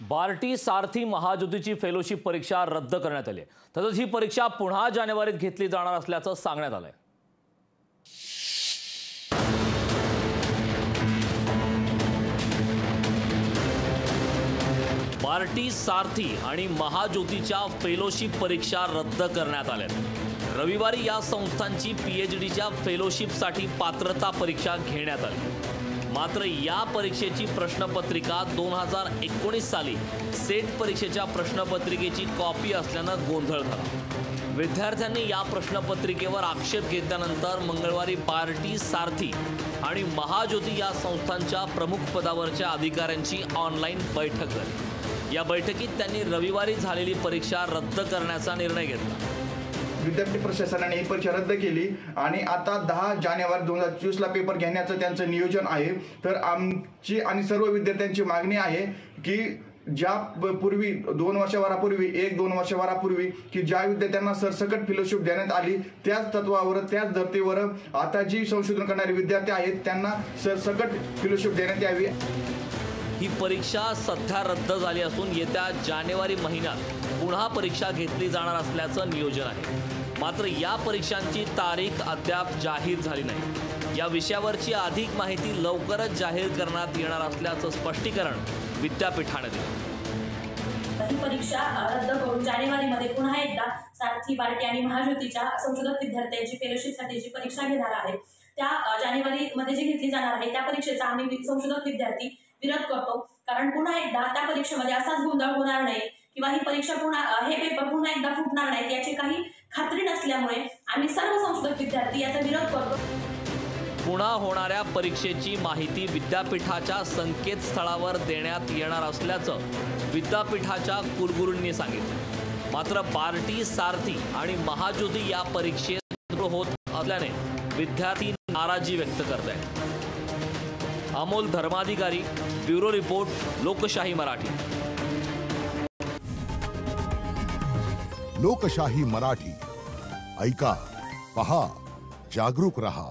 बार्टी सारथी महाज्योतीची fellowship परीक्षा रद्द करण्यात आली आहे। तसंच ही परीक्षा पुन्हा जानेवारीत घेतली जाणार असल्याचं सांगण्यात आलंय। बार्टी सारथी आणि महाज्योतीच्या फेलोशिप परीक्षा रद्द करण्यात आल्या। रविवारी या संस्थांची पीएचडीच्या फेलोशिपसाठी पात्रता परीक्षा घेण्यात आली। मात्र या परीक्षेची प्रश्नपत्रिका 2019 साली सेट परीक्षेच्या प्रश्नपत्रिकेची कॉपी असल्यानं गोंधळ झाला। विद्यार्थ्यांनी या प्रश्नपत्रिकेवर आक्षेप घेतल्यानंतर मंगळवारी बार्टी सारथी आणि महाज्योती या संस्थांच्या प्रमुख पदावरच्या अधिकाऱ्यांची ऑनलाईन बैठक झाली। या बैठकीत त्यांनी रविवारी झालेली परीक्षा रद्द करण्याचा निर्णय घेतला। विद्यापीठ प्रशासनाने ही परीक्षा रद्द केली आणि आता 10 जानेवारी 2024 ला पेपर घेण्याचं त्यांचं नियोजन आहे। तर आमची आणि सर्व विद्यार्थ्यांची मागणी आहे की ज्या पूर्वी 2 वर्षभरापूर्वी 1-2 वर्षभरापूर्वी की ज्या विद्यार्थ्यांना सरसकट फेलोशिप देण्यात आली त्याच तत्वावर त्याच धर्तीवर आता जी संशोधन करणारे विद्यार्थी आहेत त्यांना सरसकट फेलोशिप देण्यात यावी। ही परीक्षा सध्या रद्द झाली असून येत्या जानेवारी महिन्यात पुन्हा परीक्षा घेतली जाणार असल्याचं नियोजन आहे। मात्र या परीक्षांची तारीख अद्याप जाहीर झाली नाही। या विषयावरची अधिक माहिती लवकरच जाहीर करण्यात येणार असल्याचं स्पष्टीकरण विद्यापीठाने दिलं। ही परीक्षा रद्द करून जानेवारीमध्ये पुन्हा एकदा सारथी, बार्टी आणि महाज्योतीच्या संशोधक विद्यार्थ्यांची फेलोशिपसाठीची परीक्षा घेणार आहे। त्या जानेवारीमध्ये जी घेतली जाणार आहे त्या परीक्षेचा आम्ही संशोधक विद्यार्थी विरोध करतो, कारण पुन्हा एकदा त्या परीक्षेमध्ये असाच गोंधळ होणार नाही किंवा ही परीक्षा हे पेपर पुन्हा एकदा फुटणार नाहीत याची काही खात्री नसल्यामुळे आम्ही सर्व संशोधक विद्यार्थी याचा विरोध करतो। पुन्हा होणाऱ्या परीक्षेची माहिती विद्यापीठाच्या संकेतस्थळावर देण्यात येणार असल्याचं विद्यापीठाच्या कुलगुरूंनी सांगितलं। मात्र बार्टी सारथी आणि महाज्योती या परीक्षेत होत असल्याने विद्यार्थी नाराजी व्यक्त करत आहेत। अमोल धर्माधिकारी, ब्युरो रिपोर्ट, लोकशाही मराठी। लोकशाही मराठी ऐका, पहा, जागरूक रहा।